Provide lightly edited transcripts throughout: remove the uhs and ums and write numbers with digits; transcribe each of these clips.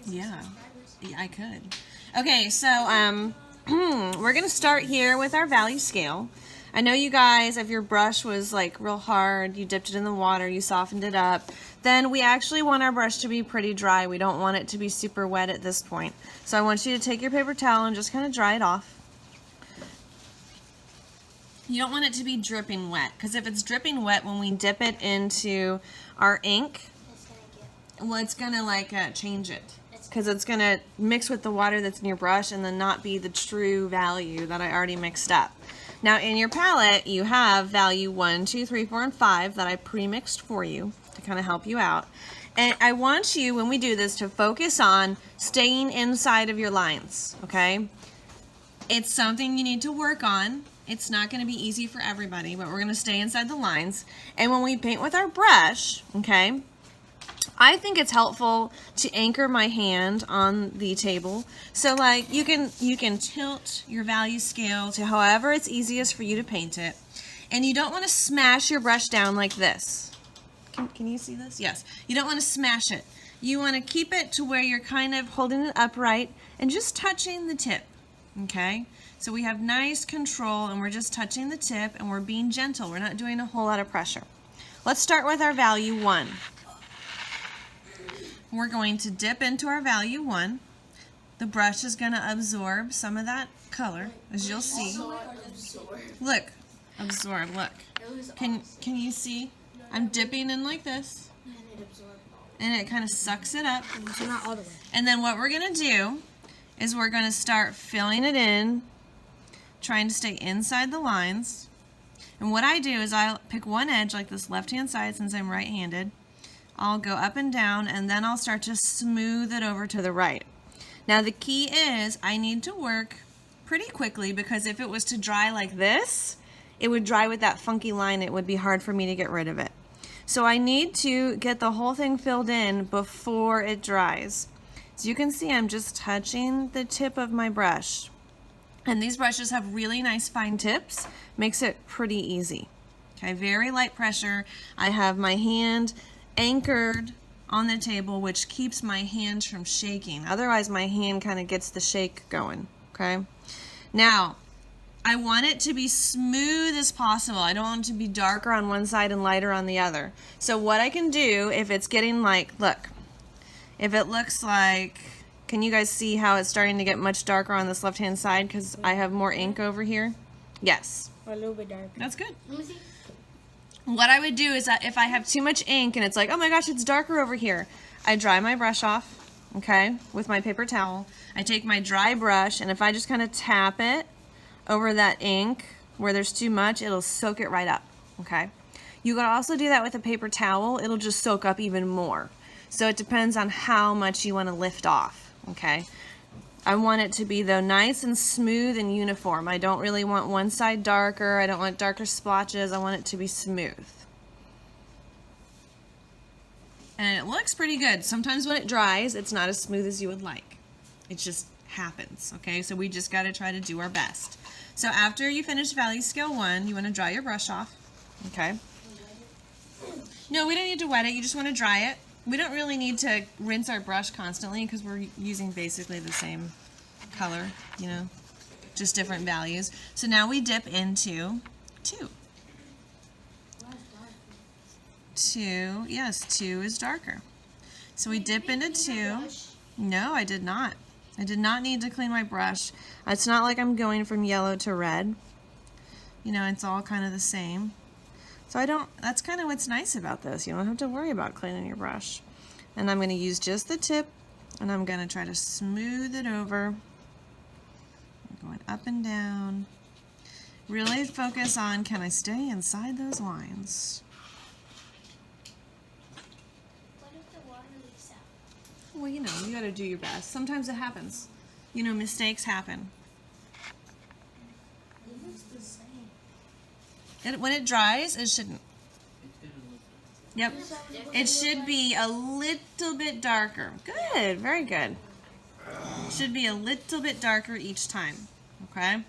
Yeah, I could. Okay, so we're gonna start here with our value scale. I know you guys, if your brush was like real hard, you dipped it in the water, you softened it up, then we actually want our brush to be pretty dry. We don't want it to be super wet at this point. So I want you to take your paper towel and just kind of dry it off. You don't want it to be dripping wet, because if it's dripping wet when we dip it into our ink, well, it's gonna like change it, because it's gonna mix with the water that's in your brush and then not be the true value that I already mixed up. Now in your palette you have value 1, 2, 3, 4, and 5 that I pre-mixed for you to kind of help you out. And I want you, when we do this, to focus on staying inside of your lines, okay? It's something you need to work on. It's not going to be easy for everybody, but we're going to stay inside the lines. And when we paint with our brush, okay, I think it's helpful to anchor my hand on the table. So like you can tilt your value scale to however it's easiest for you to paint it. And you don't want to smash your brush down like this. Can you see this? Yes. You don't want to smash it. You want to keep it to where you're kind of holding it upright and just touching the tip. Okay? So we have nice control and we're just touching the tip and we're being gentle. We're not doing a whole lot of pressure. Let's start with our value 1. We're going to dip into our value 1. The brush is going to absorb some of that color, as you'll see. Look, absorb, look. Can you see? I'm dipping in like this. And it kind of sucks it up. And then what we're going to do is we're going to start filling it in, trying to stay inside the lines. And what I do is I'll pick one edge, like this left-hand side since I'm right-handed. I'll go up and down, and then I'll start to smooth it over to the right. Now the key is I need to work pretty quickly, because if it was to dry like this, it would dry with that funky line. It would be hard for me to get rid of it. So I need to get the whole thing filled in before it dries. So you can see I'm just touching the tip of my brush. And these brushes have really nice fine tips. Makes it pretty easy. Okay, very light pressure. I have my hand anchored on the table, which keeps my hand from shaking. Otherwise my hand kind of gets the shake going. Okay, now I want it to be smooth as possible. I don't want it to be darker on one side and lighter on the other. So what I can do, if it's getting like, look, if it looks like, can you guys see how it's starting to get much darker on this left-hand side because I have more ink over here? Yes. A little bit darker. That's good. Let me see. What I would do is that if I have too much ink and it's like, oh my gosh, it's darker over here, I dry my brush off, okay, with my paper towel. I take my dry brush, and if I just kind of tap it over that ink where there's too much, it'll soak it right up, okay? You can also do that with a paper towel. It'll just soak up even more. So it depends on how much you want to lift off, okay? I want it to be, though, nice and smooth and uniform. I don't really want one side darker. I don't want darker splotches. I want it to be smooth. And it looks pretty good. Sometimes when it dries, it's not as smooth as you would like. It just happens, okay? So we just got to try to do our best. So after you finish value scale 1, you want to dry your brush off, okay? No, we don't need to wet it. You just want to dry it. We don't really need to rinse our brush constantly because we're using basically the same color, you know, just different values. So now we dip into 2. 2, yes, 2 is darker. So we dip into 2. No, I did not. I did not need to clean my brush. It's not like I'm going from yellow to red. You know, it's all kind of the same. So that's kind of what's nice about this. You don't have to worry about cleaning your brush. And I'm going to use just the tip, and I'm going to try to smooth it over. I'm going up and down. Really focus on, can I stay inside those lines? What if the water leaks out? Well, you know, you got to do your best. Sometimes it happens. You know, mistakes happen. It looks the same. When it dries, it shouldn't. Yep. It should be a little bit darker. Good, very good. It should be a little bit darker each time, okay?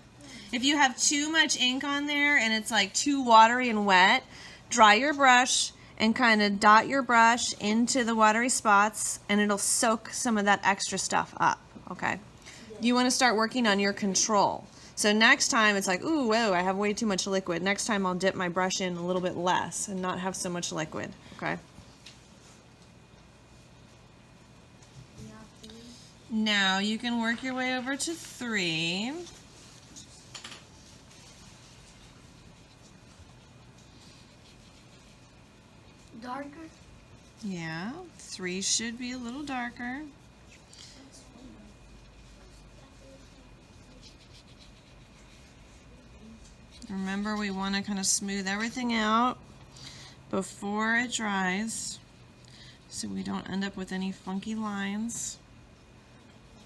If you have too much ink on there and it's like too watery and wet, dry your brush and kind of dot your brush into the watery spots, and it'll soak some of that extra stuff up, okay? You want to start working on your control. So next time it's like, ooh, whoa, I have way too much liquid. Next time I'll dip my brush in a little bit less and not have so much liquid, okay? Now you can work your way over to 3. Darker? Yeah, 3 should be a little darker. Remember, we want to kind of smooth everything out before it dries so we don't end up with any funky lines.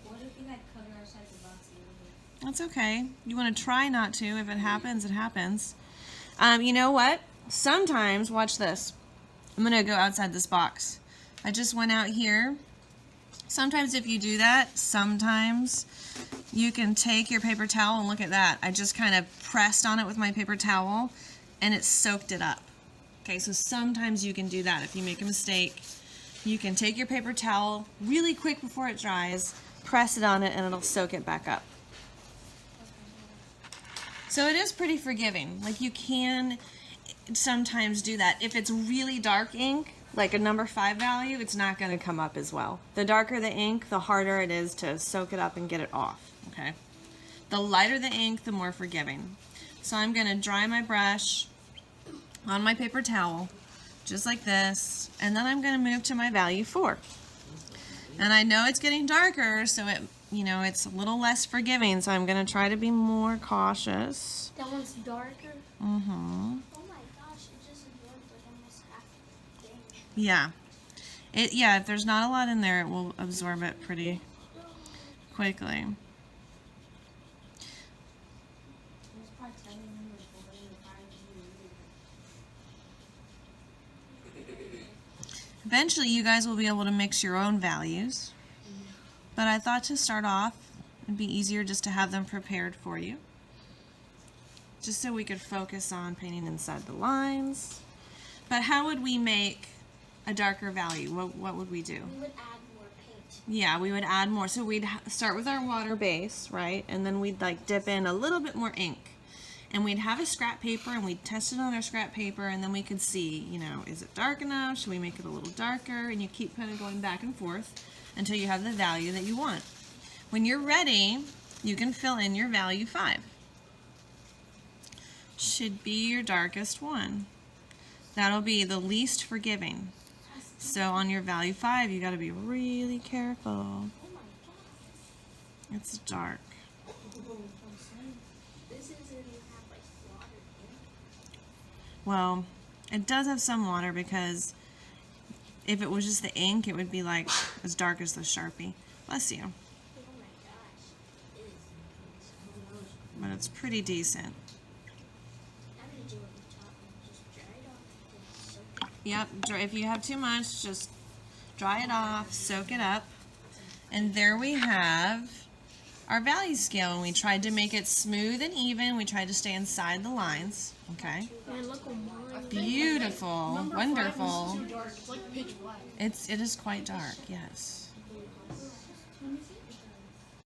What if we had covered our sides of box a little bit? That's okay. You want to try not to. If it happens, it happens. You know what? Sometimes, watch this. I'm going to go outside this box. I just went out here. Sometimes if you do that, sometimes you can take your paper towel and look at that. I just kind of pressed on it with my paper towel and it soaked it up. Okay, so sometimes you can do that. If you make a mistake, you can take your paper towel really quick before it dries, press it on it, and it'll soak it back up. So it is pretty forgiving. Like, you can sometimes do that. If it's really dark ink, like a number 5 value, it's not going to come up as well. The darker the ink, the harder it is to soak it up and get it off, okay? The lighter the ink, the more forgiving. So I'm going to dry my brush on my paper towel, just like this, and then I'm going to move to my value 4. And I know it's getting darker, so it's a little less forgiving, so I'm going to try to be more cautious. That one's darker? Mm-hmm. Oh my gosh, it just absorbed like almost half the thing. Yeah. If there's not a lot in there, it will absorb it pretty quickly. There's probably 10 of them or 4 in the fire. Eventually, you guys will be able to mix your own values. But I thought to start off, it'd be easier just to have them prepared for you. Just so we could focus on painting inside the lines. But how would we make a darker value? What would we do? We would add more paint. Yeah, we would add more. So we'd start with our water base, right? And then we'd like dip in a little bit more ink. And we'd have a scrap paper and we'd test it on our scrap paper, and then we could see, is it dark enough? Should we make it a little darker? And you keep kind of going back and forth until you have the value that you want. When you're ready, you can fill in your value 5. Should be your darkest one. That'll be the least forgiving. So on your value 5, you got to be really careful. Oh my gosh. It's dark. This doesn't even have like water in it. Well, it does have some water because if it was just the ink, it would be like as dark as the Sharpie. Bless you. Oh my gosh. It is. But it's pretty decent. I'm gonna do it on top and just dry it off and soak it. Yep, if you have too much, just dry it off, soak it up. And there we have our value scale. And we tried to make it smooth and even. We tried to stay inside the lines. Okay. Man, look on mine. Beautiful. Wonderful. Too dark. It's like pitch black. It is quite dark, yes.